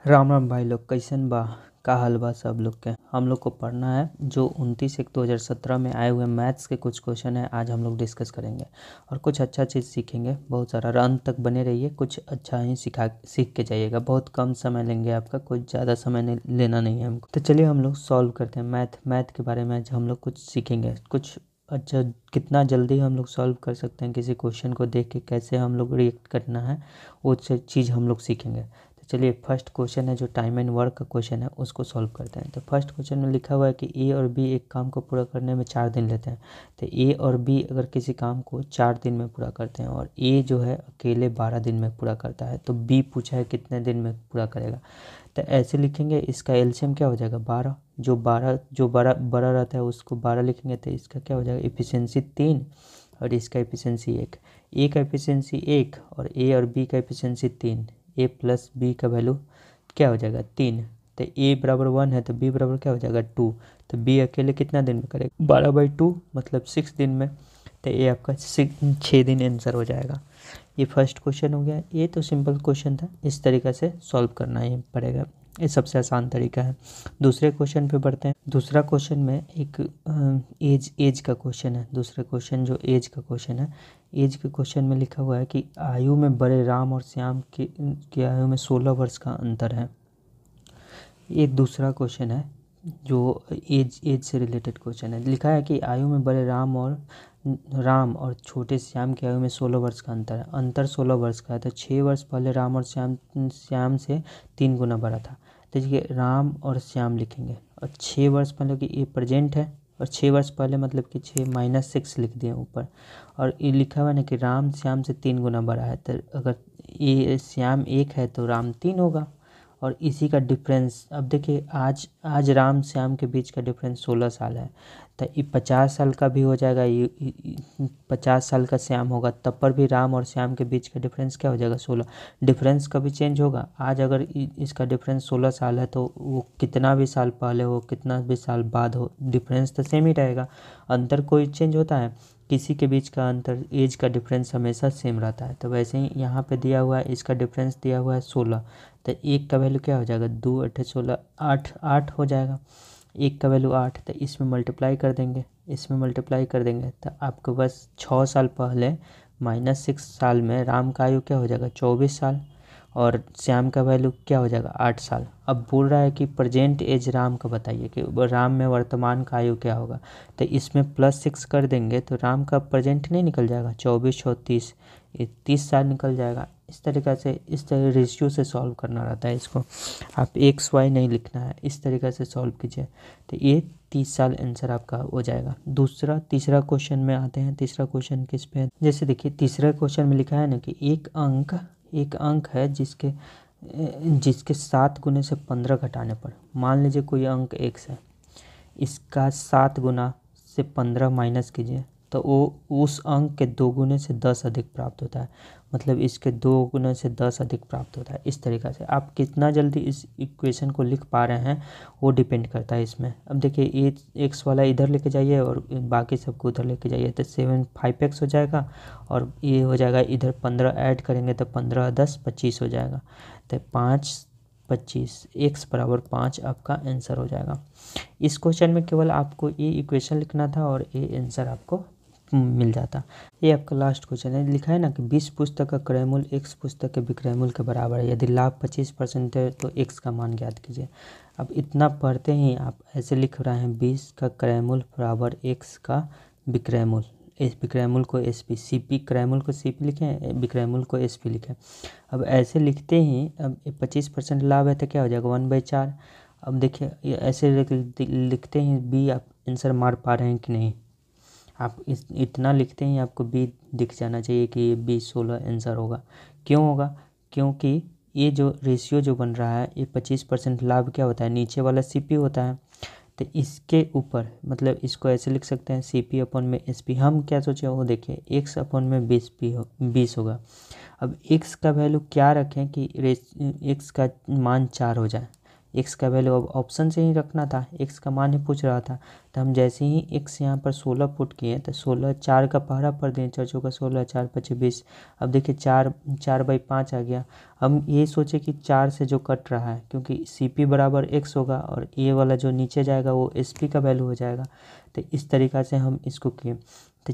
राम राम भाई लोग, कैसन बा? का हाल बा सब लोग के? हम लोग को पढ़ना है जो 29/1/2017 में आए हुए मैथ्स के कुछ क्वेश्चन है। आज हम लोग डिस्कस करेंगे और कुछ अच्छा चीज़ सीखेंगे। बहुत सारा अंत तक बने रहिए, कुछ अच्छा ही सीख के जाइएगा। बहुत कम समय लेंगे आपका, कुछ ज़्यादा समय लेना नहीं है हमको। तो चलिए हम लोग सॉल्व करते हैं। मैथ के बारे में आज हम लोग कुछ सीखेंगे। कुछ अच्छा, कितना जल्दी हम लोग सॉल्व कर सकते हैं किसी क्वेश्चन को देख के, कैसे हम लोग रिएक्ट करना है, वो चीज़ हम लोग सीखेंगे। चलिए फर्स्ट क्वेश्चन है जो टाइम एंड वर्क का क्वेश्चन है, उसको सॉल्व करते हैं। तो फर्स्ट क्वेश्चन में लिखा हुआ है कि ए और बी एक काम को पूरा करने में 4 दिन लेते हैं। तो ए और बी अगर किसी काम को 4 दिन में पूरा करते हैं और ए जो है अकेले 12 दिन में पूरा करता है, तो बी पूछा है कितने दिन में पूरा करेगा। तो ऐसे लिखेंगे, इसका एलसीएम क्या हो जाएगा 12। जो बड़ा रहता है उसको 12 लिखेंगे, तो इसका क्या हो जाएगा इफिशियंसी 3 और इसका इफिशियंसी 1। ए का इफिशियंसी 1 और ए और बी का इफिशियंसी 3। ए प्लस बी का वैल्यू क्या हो जाएगा 3। तो ए बराबर 1 है तो बी बराबर क्या हो जाएगा 2। तो बी अकेले कितना दिन में करेगा 12/2 मतलब 6 दिन में। तो ये आपका 6 दिन आंसर हो जाएगा। ये फर्स्ट क्वेश्चन हो गया। ये तो सिंपल क्वेश्चन था, इस तरीक़े से सॉल्व करना ही पड़ेगा। ये सबसे आसान तरीका है। दूसरे क्वेश्चन पे बढ़ते हैं। दूसरा क्वेश्चन में एक एज का क्वेश्चन है। दूसरा क्वेश्चन जो एज का क्वेश्चन है, एज के क्वेश्चन में लिखा हुआ है कि आयु में बड़े राम और श्याम की आयु में 16 वर्ष का अंतर है। ये दूसरा क्वेश्चन है जो एज से रिलेटेड क्वेश्चन है। लिखा है कि आयु में बड़े राम और छोटे श्याम की आयु में 16 वर्ष का अंतर है। अंतर 16 वर्ष का है, तो 6 वर्ष पहले राम और श्याम से 3 गुना बड़ा था। तो देखिए राम और श्याम लिखेंगे और 6 वर्ष पहले की ये प्रेजेंट है और 6 वर्ष पहले मतलब कि 6 - 6 लिख दिए ऊपर। और ये लिखा हुआ है ना कि राम श्याम से 3 गुना बड़ा है, तो अगर ये श्याम 1 है तो राम 3 होगा। और इसी का डिफरेंस अब देखिए, आज राम श्याम के बीच का डिफरेंस 16 साल है। तो ये 50 साल का भी हो जाएगा, ये 50 साल का श्याम होगा, तब पर भी राम और श्याम के बीच का डिफरेंस क्या हो जाएगा 16। डिफरेंस कभी चेंज होगा। आज अगर इसका डिफरेंस 16 साल है तो वो कितना भी साल पहले हो, कितना भी साल बाद हो, डिफरेंस तो सेम ही रहेगा। अंतर कोई चेंज होता है? किसी के बीच का अंतर, एज का डिफरेंस हमेशा सेम रहता है। तो वैसे ही यहाँ पे दिया हुआ है, इसका डिफरेंस दिया हुआ है 16। तो 1 का वैल्यू क्या हो जाएगा 2 × 8 = 16, 8 हो जाएगा। 1 का वैल्यू 8, तो इसमें मल्टीप्लाई कर देंगे, तो आपको बस 6 साल पहले -6 साल में राम का आयु क्या हो जाएगा 24 साल और श्याम का वैल्यू क्या हो जाएगा 8 साल। अब बोल रहा है कि प्रेजेंट एज राम का बताइए कि राम में वर्तमान का आयु क्या होगा। तो इसमें +6 कर देंगे तो राम का प्रेजेंट नहीं निकल जाएगा 24 × 30, ये 30 साल निकल जाएगा। इस तरीक़ा से, इस तरह रेशियो से सॉल्व करना रहता है इसको। आप XY नहीं लिखना है, इस तरीक़े से सॉल्व कीजिए। तो ये 30 साल आंसर आपका हो जाएगा। तीसरा क्वेश्चन में आते हैं। तीसरा क्वेश्चन किस पे है? जैसे देखिए तीसरा क्वेश्चन में लिखा है ना कि एक अंक है जिसके 7 गुने से 15 घटाने पर, मान लीजिए कोई अंक x है, इसका 7 गुना से 15 माइनस कीजिए तो वो उस अंक के 2 गुने से 10 अधिक प्राप्त होता है। मतलब इसके 2 गुने से 10 अधिक प्राप्त होता है। इस तरीक़ा से आप कितना जल्दी इस इक्वेशन को लिख पा रहे हैं वो डिपेंड करता है इसमें। अब देखिए ये x वाला इधर लेके जाइए और बाकी सबको उधर लेके जाइए, तो 7 5x हो जाएगा और ये हो जाएगा इधर 15 ऐड करेंगे तो 15 × 10 = 25 हो जाएगा। तो 5 × 25 x बराबर 5 आपका आंसर हो जाएगा। इस क्वेश्चन में केवल आपको ये इक्वेशन लिखना था और ये आंसर आपको मिल जाता। ये आपका लास्ट क्वेश्चन है। लिखा है ना कि 20 पुस्तक का क्रय मूल्य x पुस्तक के विक्रय मूल्य के बराबर है। यदि लाभ 25% है तो x का मान ज्ञात कीजिए। अब इतना पढ़ते ही आप ऐसे लिख रहे हैं 20 का क्रय मूल्य बराबर x का विक्रय मूल्य। इस विक्रय मूल्य को CP, क्रय मूल्य को CP लिखें, विक्रय मूल्य को SP लिखें। अब ऐसे लिखते ही, अब 25% लाभ है तो क्या हो जाएगा 1/4। अब देखिए ऐसे लिखते ही B आप आंसर मार पा रहे हैं कि नहीं? आप इतना लिखते ही आपको B दिख जाना चाहिए कि ये B 16 आंसर होगा। क्यों होगा? क्योंकि ये जो रेशियो जो बन रहा है, ये 25% लाभ क्या होता है, नीचे वाला CP होता है। तो इसके ऊपर मतलब इसको ऐसे लिख सकते हैं CP/SP। हम क्या सोचे वो देखिए x/20 होगा। अब x का वैल्यू क्या रखें कि x का मान 4 हो जाए। एक्स का वैल्यू अब ऑप्शन से ही रखना था, एक्स का मान ही पूछ रहा था। तो हम जैसे ही एक्स यहाँ पर 16 पुट किए तो 16 4 का पहरा पर दिए, 4 चौका 16, 4 5 20। अब देखिए 4/5 आ गया। हम ये सोचे कि 4 से जो कट रहा है, क्योंकि सी पी बराबर एक्स होगा और ये वाला जो नीचे जाएगा वो एस पी का वैल्यू हो जाएगा। तो इस तरीक़ा से हम इसको किए। तो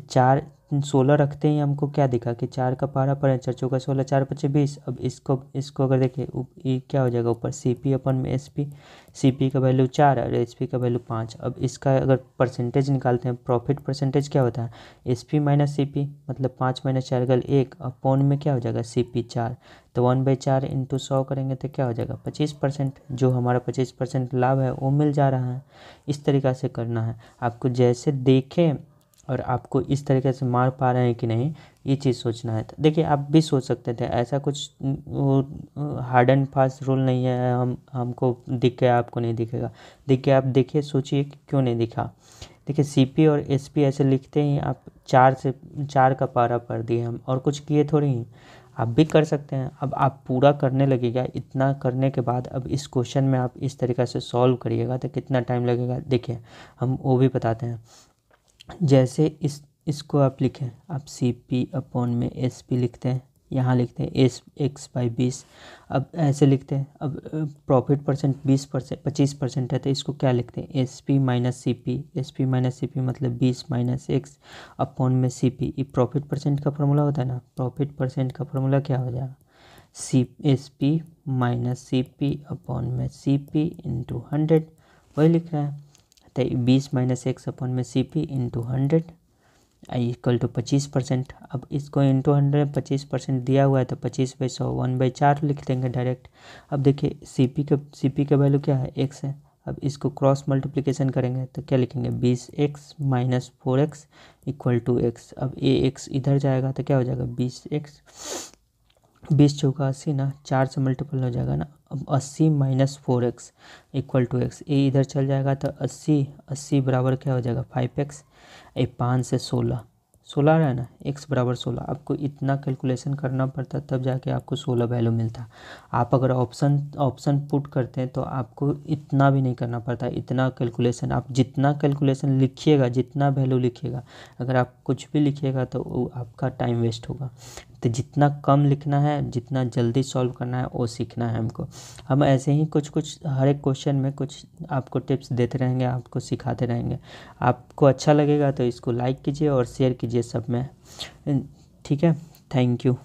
16 रखते ही हमको क्या दिखा कि 4 का पहरा पर है, 4 चौका 16, 4 5 20। अब इसको अगर देखिए ये क्या हो जाएगा, ऊपर सी पी अपन में एस पी, सी पी का वैल्यू 4 और एस पी का वैल्यू 5। अब इसका अगर परसेंटेज निकालते हैं, प्रॉफिट परसेंटेज क्या होता है, S P minus C P, मतलब 5 माइनस 4 गल 1, अपॉन में क्या हो जाएगा सी पी 4। तो 1/4 इंटू 100 करेंगे तो क्या हो जाएगा 25%। जो हमारा 25% लाभ है वो मिल जा रहा है। इस तरीक़ा से करना है आपको, जैसे देखें और आपको इस तरीके से मार पा रहे हैं कि नहीं, ये चीज़ सोचना है। तो देखिए आप भी सोच सकते थे, ऐसा कुछ हार्ड एंड फास्ट रूल नहीं है हमको दिख गया आपको नहीं दिखेगा। देखिए आप देखिए सोचिए कि क्यों नहीं दिखा। देखिए सीपी और एसपी ऐसे लिखते ही आप 4 का पारा पढ़ दिए हम, और कुछ किए थोड़ी ही। आप भी कर सकते हैं। अब आप पूरा करने लगेगा, इतना करने के बाद अब इस क्वेश्चन में आप इस तरीक़ा से सॉल्व करिएगा तो कितना टाइम लगेगा देखिए हम वो भी बताते हैं। जैसे इसको आप लिखें, आप सी पी अपॉन में एस पी लिखते हैं, यहाँ लिखते हैं एस x/20। अब ऐसे लिखते हैं। अब प्रॉफिट परसेंट 25% है तो इसको क्या लिखते हैं, S P minus C P, S P minus C P मतलब 20 माइनस एक्स अपॉन में सी पी। ये प्रॉफिट परसेंट का फॉर्मूला होता है ना, प्रॉफिट परसेंट का फॉर्मूला क्या हो जाएगा, C S P minus C P upon में सी पी इंटू 100, वही लिख रहा है। तो 20 माइनस एक्स अपॉन में C P into 100 equal to 25%। अब इसको इंटू 100 25% दिया हुआ है तो 25/100 1/4 लिख देंगे डायरेक्ट। अब देखिए सी पी का वैल्यू क्या है, एक्स है। अब इसको क्रॉस मल्टीप्लिकेशन करेंगे तो क्या लिखेंगे, 20x minus 4x equal to x. अब ये एक्स इधर जाएगा तो क्या हो जाएगा 20x, 20 चौका 80 ना, 4 से मल्टीपल हो जाएगा ना। अब 80 minus 4x equal to x, ये इधर चल जाएगा तो 80 बराबर क्या हो जाएगा 5x। ये 5 से 16 रहा है ना, x बराबर 16। आपको इतना कैलकुलेशन करना पड़ता तब जाके आपको 16 वैल्यू मिलता। आप अगर ऑप्शन पुट करते हैं तो आपको इतना भी नहीं करना पड़ता, इतना कैलकुलेशन। आप जितना कैलकुलेशन लिखिएगा, जितना वैल्यू लिखिएगा, अगर आप कुछ भी लिखिएगा तो वो आपका टाइम वेस्ट होगा। तो जितना कम लिखना है, जितना जल्दी सॉल्व करना है वो सीखना है हमको। हम ऐसे ही कुछ हर एक क्वेश्चन में कुछ आपको टिप्स देते रहेंगे, आपको सिखाते रहेंगे। आपको अच्छा लगेगा तो इसको लाइक कीजिए और शेयर कीजिए सब में, ठीक है। Thank you.